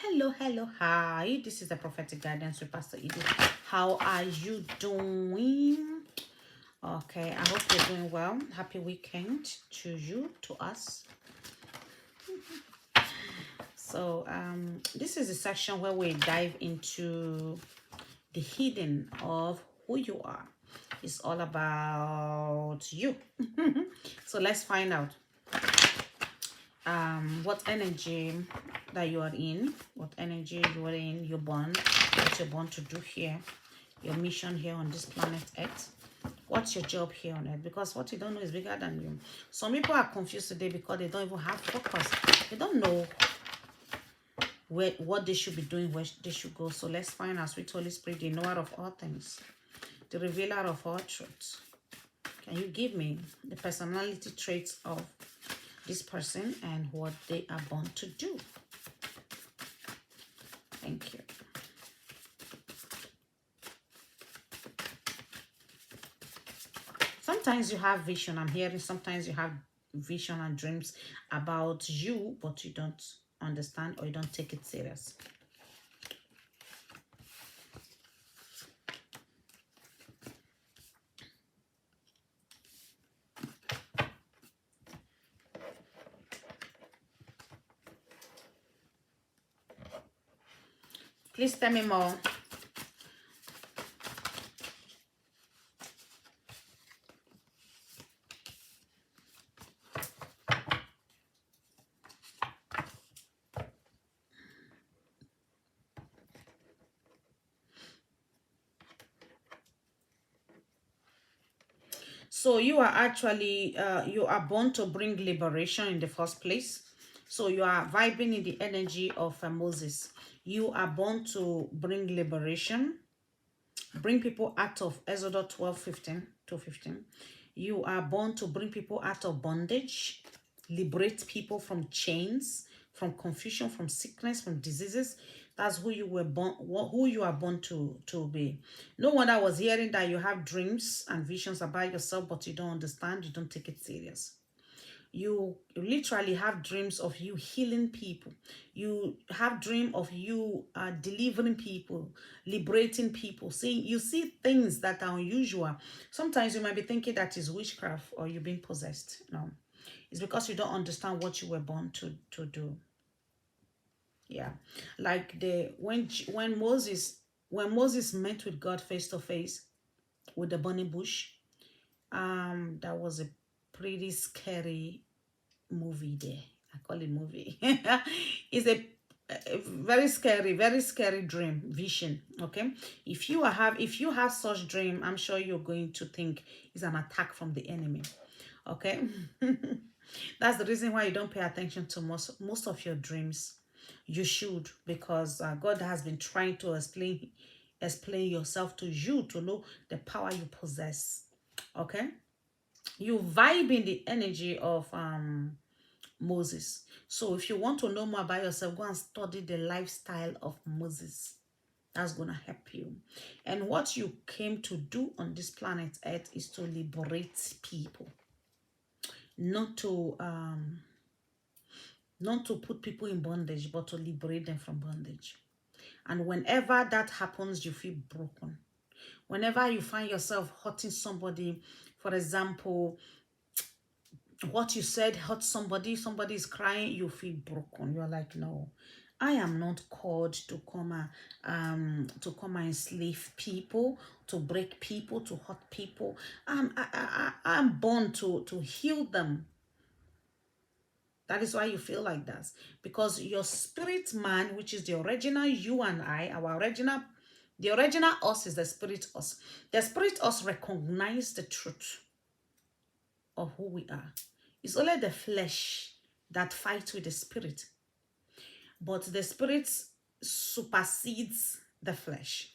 Hello, hi. This is the Prophetic Guidance with Pastor Edith. How are you doing? Okay, I hope you're doing well. Happy weekend to you, to us. This is a section where we dive into the hidden of who you are. It's all about you. So let's find out what energy that you are in, what energy you are in, you're born, what you're born to do here, your mission here on this planet Earth. What's your job here on Earth? Because what you don't know is bigger than you. Some people are confused today because they don't even have focus. They don't know what they should be doing, where they should go. So let's find our sweet Holy Spirit, the knower of all things, the revealer of all truths. Can you give me the personality traits of this person and what they are born to do? Thank you. Sometimes you have vision. I'm hearing sometimes you have vision and dreams about you, but you don't understand or you don't take it serious. Please tell me more. So you are actually, you are born to bring liberation in the first place. So you are vibing in the energy of Moses. You are born to bring liberation, bring people out of Exodus 12:15 to 15. You are born to bring people out of bondage, liberate people from chains, from confusion, from sickness, from diseases. That's who you were born, who you are born to be. No wonder I was hearing that you have dreams and visions about yourself, but you don't understand, you don't take it serious. You literally have dreams of you healing people. You have dream of you delivering people, liberating people. You see things that are unusual. Sometimes you might be thinking that is witchcraft or you've been possessed. No, it's because you don't understand what you were born to do. Yeah, like the when Moses met with God face to face with the burning bush, that was a pretty scary movie there. I call it movie. It's a very scary dream vision. Okay, if you have such dream, I'm sure you're going to think it's an attack from the enemy. Okay, that's the reason why you don't pay attention to most of your dreams. You should, because God has been trying to explain yourself to you to know the power you possess. Okay, you vibe in the energy of Moses. So if you want to know more about yourself, go and study the lifestyle of Moses. That's going to help you. And what you came to do on this planet Earth is to liberate people, not to put people in bondage, but to liberate them from bondage. And whenever that happens, you feel broken. Whenever you find yourself hurting somebody, for example, what you said hurt somebody is crying, you feel broken. You're like, no, I am not called to come and enslave people, to break people, to hurt people. I'm born to heal them. That is why you feel like that, because your spirit man, which is the original you and I, the original us is the spirit us. The spirit us recognize the truth of who we are. It's only the flesh that fights with the spirit, but the spirit supersedes the flesh.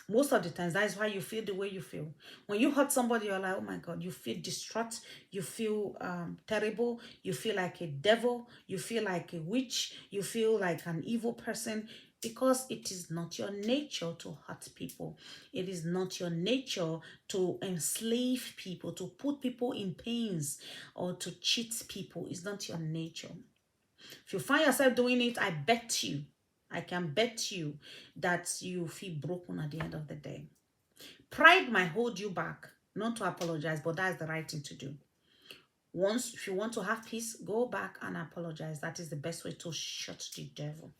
Most of the times, that is why you feel the way you feel. When you hurt somebody, you're like, oh my God, you feel distraught, you feel terrible, you feel like a devil, you feel like a witch, you feel like an evil person, because it is not your nature to hurt people. It is not your nature to enslave people, to put people in pains, or to cheat people. It's not your nature. If you find yourself doing it, I can bet you that you feel broken at the end of the day. Pride might hold you back, not to apologize, but that's the right thing to do. Once, if you want to have peace, go back and apologize. That is the best way to shut the devil.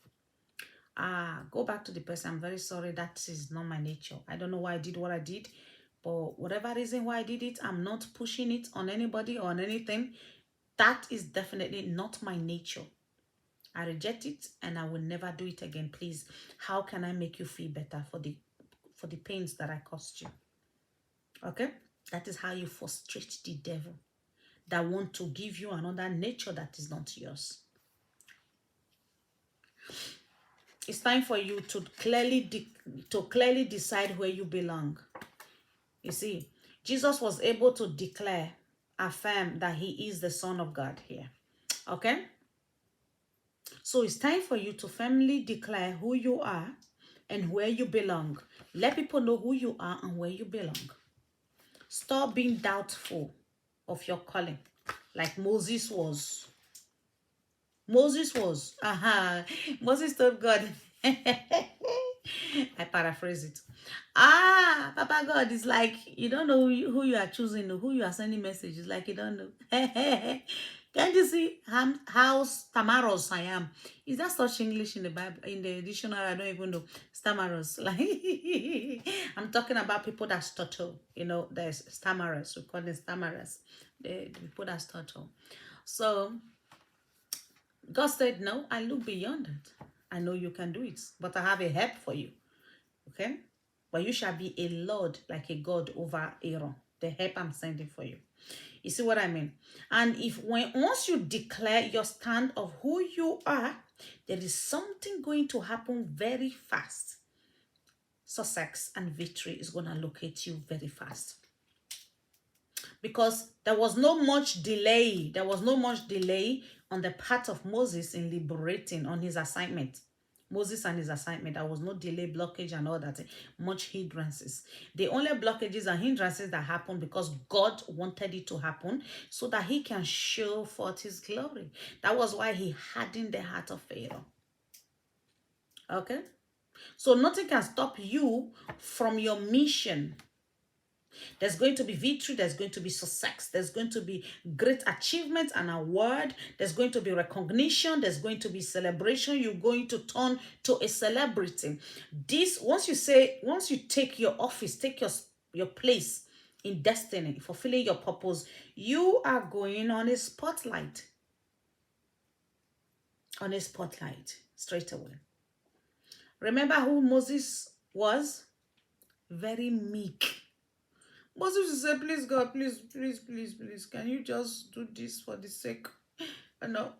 Go back to the person. I'm very sorry. That is not my nature. I don't know why I did what I did, but whatever reason why I did it, I'm not pushing it on anybody or on anything. That is definitely not my nature. I reject it and I will never do it again. Please, how can I make you feel better for the pains that I caused you? Okay? That is how you frustrate the devil that want to give you another nature that is not yours. It's time for you to clearly decide where you belong. You see, Jesus was able to affirm that he is the Son of God here. Okay? So it's time for you to firmly declare who you are and where you belong. Let people know who you are and where you belong. Stop being doubtful of your calling, like Moses was. Moses told God. I paraphrase it. Papa God, is like you don't know who you are choosing, who you are sending messages, like you don't know. Can't you see how stamaros I am? Is that such English in the Bible, in the dictionary? I don't even know. Stamaros. Like I'm talking about people that stutter. You know, there's stammerers. We call them stammerers. The people that stutter. So God said, no, I look beyond it. I know you can do it, but I have a help for you. Okay? But you shall be a Lord, like a God over Aaron. The help I'm sending for you. You see what I mean? And once you declare your stand of who you are, there is something going to happen very fast. Success and victory is going to locate you very fast. Because there was no much delay. There was no much delay on the part of Moses in liberating on his assignment. Moses and his assignment, there was no delay, blockage, and all that. Much hindrances. The only blockages and hindrances that happened because God wanted it to happen so that he can show forth his glory. That was why he hardened the heart of Pharaoh. Okay? So nothing can stop you from your mission. There's going to be victory. There's going to be success. There's going to be great achievement and award. There's going to be recognition. There's going to be celebration. You're going to turn to a celebrity. This, once you take your office, take your place in destiny, fulfilling your purpose, you are going on a spotlight. On a spotlight straight away. Remember who Moses was? Very meek. Moses said, please, God, please, can you just do this for the sake? No.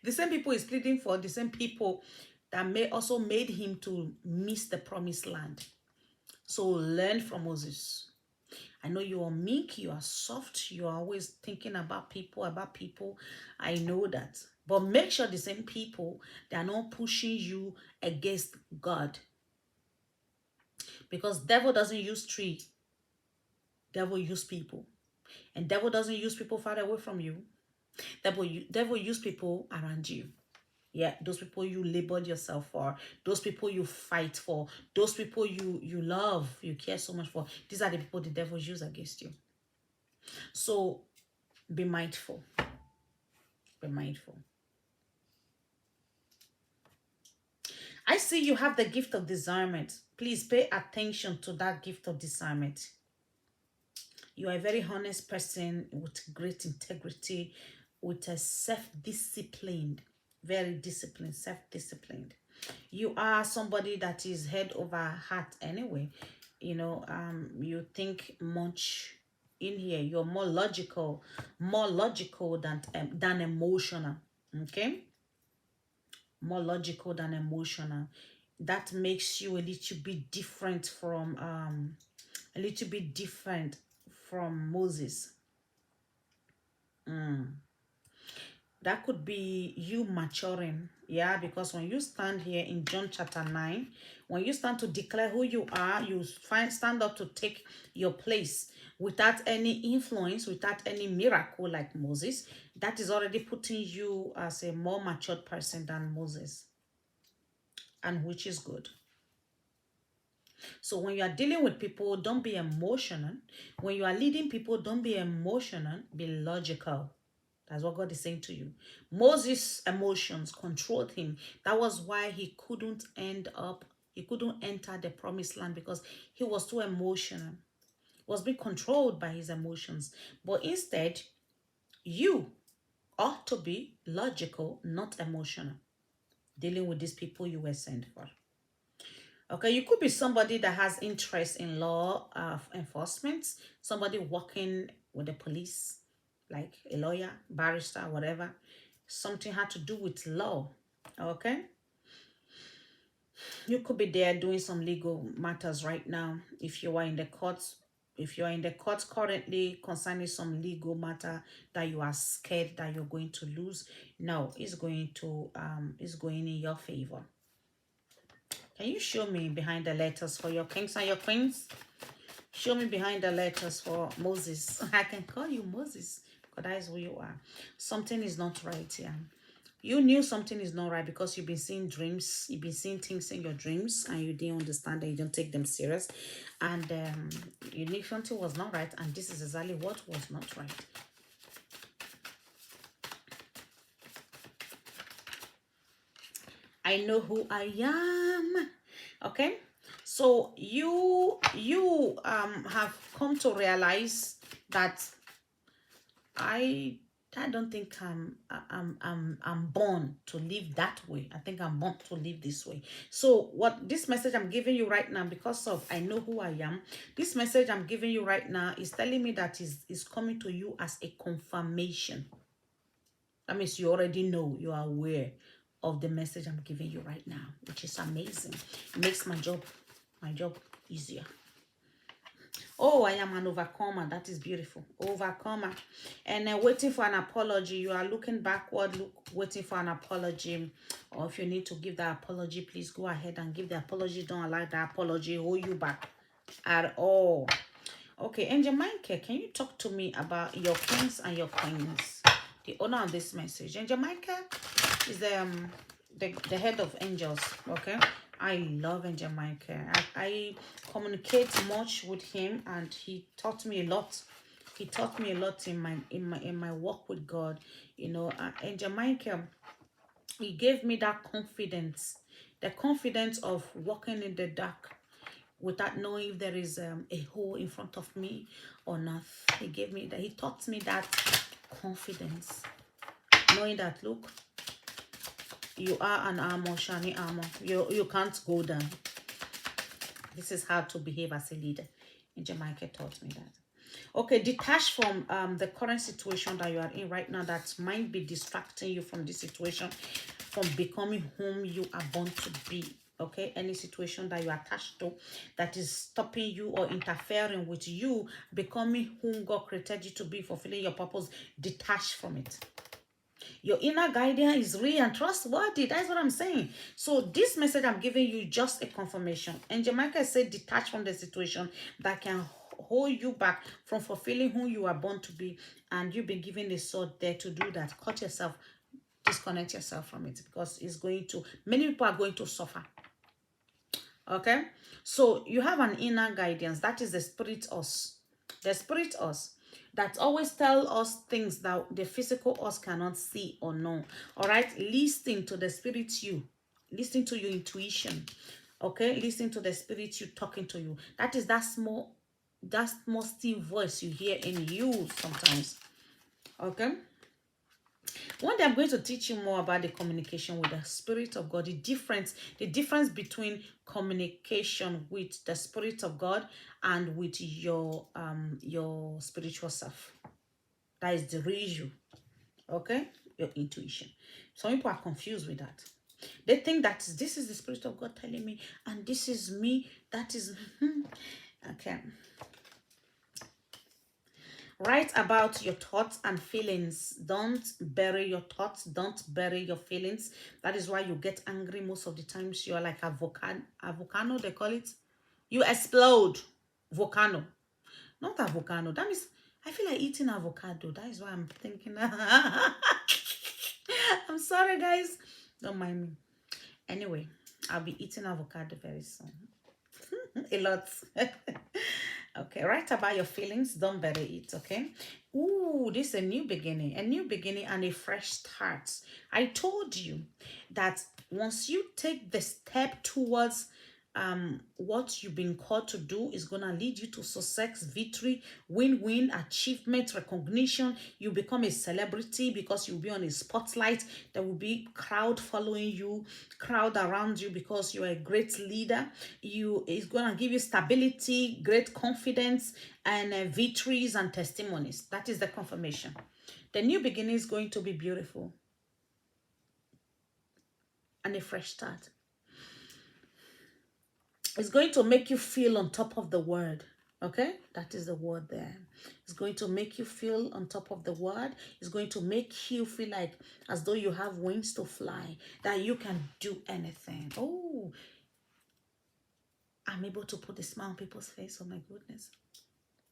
The same people he's pleading for, the same people that also made him to miss the promised land. So learn from Moses. I know you are meek, you are soft, you are always thinking about people. I know that. But make sure the same people, they are not pushing you against God. Because devil doesn't use tree. Devil use people. And devil doesn't use people far away from you. Devil use people around you. Yeah, those people you labored yourself for. Those people you fight for. Those people you love, you care so much for. These are the people the devil use against you. So be mindful. Be mindful. I see you have the gift of discernment. Please pay attention to that gift of discernment. You are a very honest person with great integrity, with a self-disciplined, very disciplined, self-disciplined. You are somebody that is head over heart anyway. You know, you think much in here. You're more logical than emotional. Okay? More logical than emotional. That makes you a little bit different from Moses. That could be you maturing. Yeah, because when you stand here in John chapter 9, when you stand to declare who you are, you stand up to take your place without any influence, without any miracle like Moses. That is already putting you as a more matured person than Moses, and which is good. So when you are dealing with people, don't be emotional. When you are leading people, don't be emotional, be logical. That's what God is saying to you. Moses' emotions controlled him. That was why he couldn't enter the promised land, because he was too emotional. He was being controlled by his emotions. But instead, you ought to be logical, not emotional, dealing with these people you were sent for. Okay, you could be somebody that has interest in law enforcement, somebody working with the police, like a lawyer, barrister, whatever. Something had to do with law. Okay, you could be there doing some legal matters right now. If you are in the courts, if you are in the courts currently concerning some legal matter that you are scared that you're going to lose, no, it's going in your favor. Can you show me behind the letters for your kings and your queens? Show me behind the letters for Moses. I can call you Moses because that is who you are. Something is not right here. You knew something is not right because you've been seeing dreams. You've been seeing things in your dreams and you didn't understand that you don't take them serious. And you knew something was not right, and this is exactly what was not right. I know who I am. Okay, so you have come to realize that I don't think I'm born to live that way. I think I'm born to live this way. So what this message I'm giving you right now, because of I know who I am, this message I'm giving you right now is telling me that is coming to you as a confirmation. That means you already know, you are aware of the message I'm giving you right now, which is amazing. It makes my job easier. Oh, I am an overcomer. That is beautiful. Overcomer. And waiting for an apology. You are looking backward, waiting for an apology. Or if you need to give that apology, please go ahead and give the apology. Don't allow the apology hold you back at all. Okay, Angel Michael, can you talk to me about your kings and your queens? The owner of this message. Angel Michael is the head of angels. Okay, I love Angel Michael. I communicate much with him, and he taught me a lot. He taught me a lot in my work with God. You know, Angel Michael, he gave me that confidence, the confidence of walking in the dark without knowing if there is a hole in front of me or not. He gave me that. He taught me that confidence, knowing that, look, you are an armor, shiny armor. You can't go down. This is how to behave as a leader. And Jamaica taught me that. Okay, detach from the current situation that you are in right now that might be distracting you from this situation, from becoming whom you are born to be. Okay, any situation that you are attached to that is stopping you or interfering with you becoming whom God created you to be, fulfilling your purpose, detach from it. Your inner guardian is real and trustworthy. That's what I'm saying. So this message I'm giving you just a confirmation. And Jamaica said detach from the situation that can hold you back from fulfilling who you are born to be. And you've been given the sword there to do that. Cut yourself, disconnect yourself from it, because it's going to, many people are going to suffer. Okay, so you have an inner guidance. That is the spirit us. The spirit us that always tell us things that the physical us cannot see or know. All right, listen to the spirit you. Listen to your intuition. Okay, listen to the spirit you talking to you. That is that small still voice you hear in you sometimes. Okay. One day I'm going to teach you more about the communication with the Spirit of God, the difference between communication with the Spirit of God and with your spiritual self. That is the real you. Okay? Your intuition. Some people are confused with that. They think that this is the Spirit of God telling me, and this is me. That is okay. Write about your thoughts and feelings. Don't bury your thoughts. Don't bury your feelings. That is why you get angry most of the times. You are like a volcano, they call it. You explode. Volcano. Not avocado. That means I feel like eating avocado. That is why I'm thinking. I'm sorry, guys. Don't mind me. Anyway, I'll be eating avocado very soon. A lot. Okay, write about your feelings. Don't bury it. Okay. Ooh, this is a new beginning, and a fresh start. I told you that once you take the step towards what you've been called to do is gonna lead you to success, victory, win-win, achievement, recognition. You become a celebrity because you'll be on a spotlight. There will be crowd following you, crowd around you because you're a great leader. You It's gonna give you stability, great confidence, and victories and testimonies. That is the confirmation. The new beginning is going to be beautiful and a fresh start. It's going to make you feel on top of the word. Okay, that is the word there. It's going to make you feel on top of the word. It's going to make you feel like as though you have wings to fly, that you can do anything. Oh, I'm able to put a smile on people's face. Oh my goodness.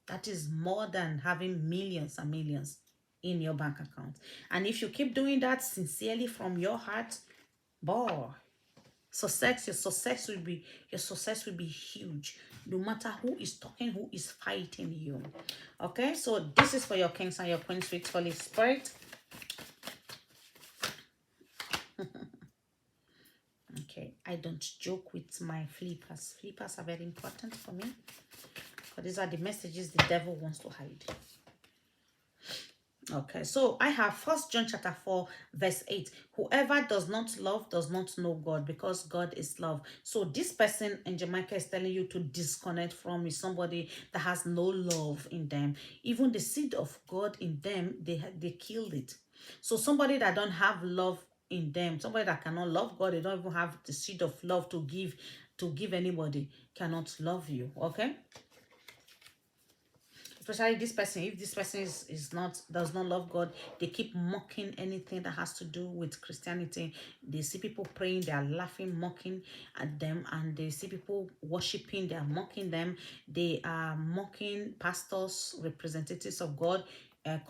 That is more than having millions and millions in your bank account. And if you keep doing that sincerely from your heart, boy, your success will be huge, no matter who is talking, who is fighting you. Okay, so this is for your kings and your queens with Holy Spirit. Okay, I don't joke with my flippers. Flippers are very important for me, because these are the messages the devil wants to hide. Okay, so I have First John chapter 4 verse 8. Whoever does not love does not know God, because God is love. So this person in Jamaica is telling you to disconnect from is somebody that has no love in them. Even the seed of God in them, they killed it. So somebody that don't have love in them, somebody that cannot love God, they don't even have the seed of love to give anybody, cannot love you. Okay, especially this person, if this person is not does not love God, they keep mocking anything that has to do with Christianity. They see people praying, they are laughing, mocking at them, and they see people worshiping, they are mocking them. They are mocking pastors, representatives of God,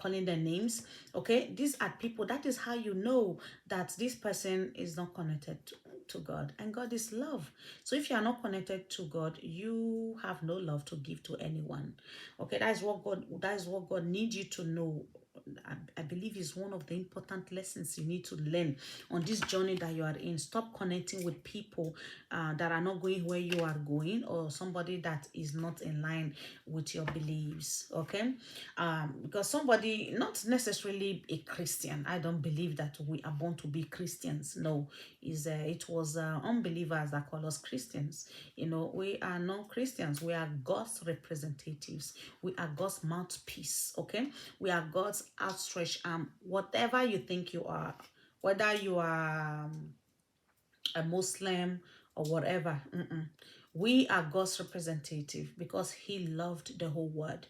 calling their names. Okay, these are people, that is how you know that this person is not connected to God, and God is love. So if you are not connected to God, you have no love to give to anyone. Okay, that is what God needs you to know. I believe is one of the important lessons you need to learn on this journey that you are in. Stop connecting with people that are not going where you are going, or somebody that is not in line with your beliefs. Okay, because somebody not necessarily a Christian. I don't believe that we are born to be Christians. No, it was unbelievers that call us Christians. You know, we are not Christians. We are God's representatives. We are God's mouthpiece. Okay, we are God's outstretched arm. Whatever you think you are, whether you are a Muslim or whatever, we are God's representative, because He loved the whole world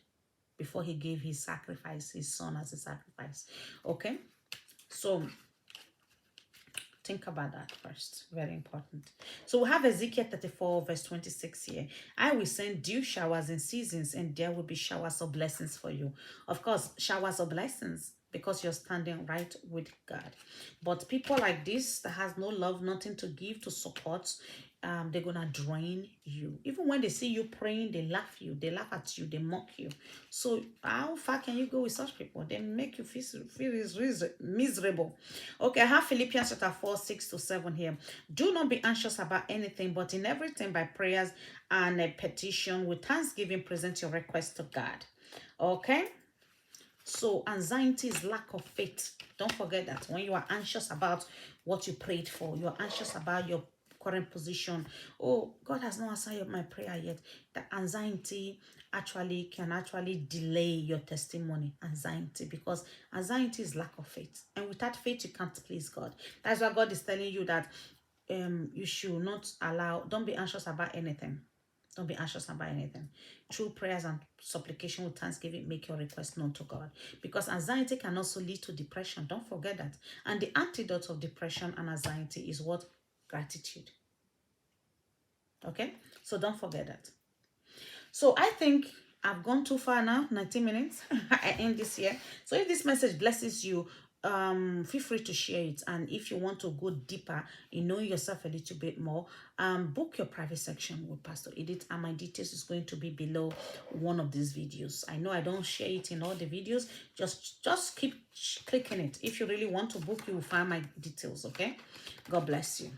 before He gave His sacrifice, His Son as a sacrifice. Okay, so think about that first. Very important. So we have Ezekiel 34 verse 26 here. I will send dew showers in seasons, and there will be showers of blessings for you. Of course, showers of blessings, because you're standing right with God. But people like this that has no love, nothing to give, to support, they're gonna drain you. Even when they see you praying, they laugh at you, they mock you. So how far can you go with such people? They make you feel miserable. Okay, I have Philippians chapter 4 6 to 7 here. Do not be anxious about anything, but in everything by prayers and a petition with thanksgiving present your request to God. Okay, so anxiety is lack of faith. Don't forget that when you are anxious about what you prayed for, you are anxious about your current position. Oh, God has not answered my prayer yet. The anxiety can actually delay your testimony. Anxiety, because anxiety is lack of faith, and without faith you can't please God. That's why God is telling you that you should not allow. Don't be anxious about anything. Don't be anxious about anything. Through prayers and supplication with thanksgiving, make your request known to God. Because anxiety can also lead to depression. Don't forget that. And the antidote of depression and anxiety is what? Gratitude. Okay? So don't forget that. So I think I've gone too far now, 90 minutes. I end this here. So if this message blesses you, feel free to share it. And if you want to go deeper in knowing yourself a little bit more, book your private section with Pastor Edith, and my details is going to be below one of these videos. I know I don't share it in all the videos. Just keep clicking it. If you really want to book, you will find my details. Okay, God bless you.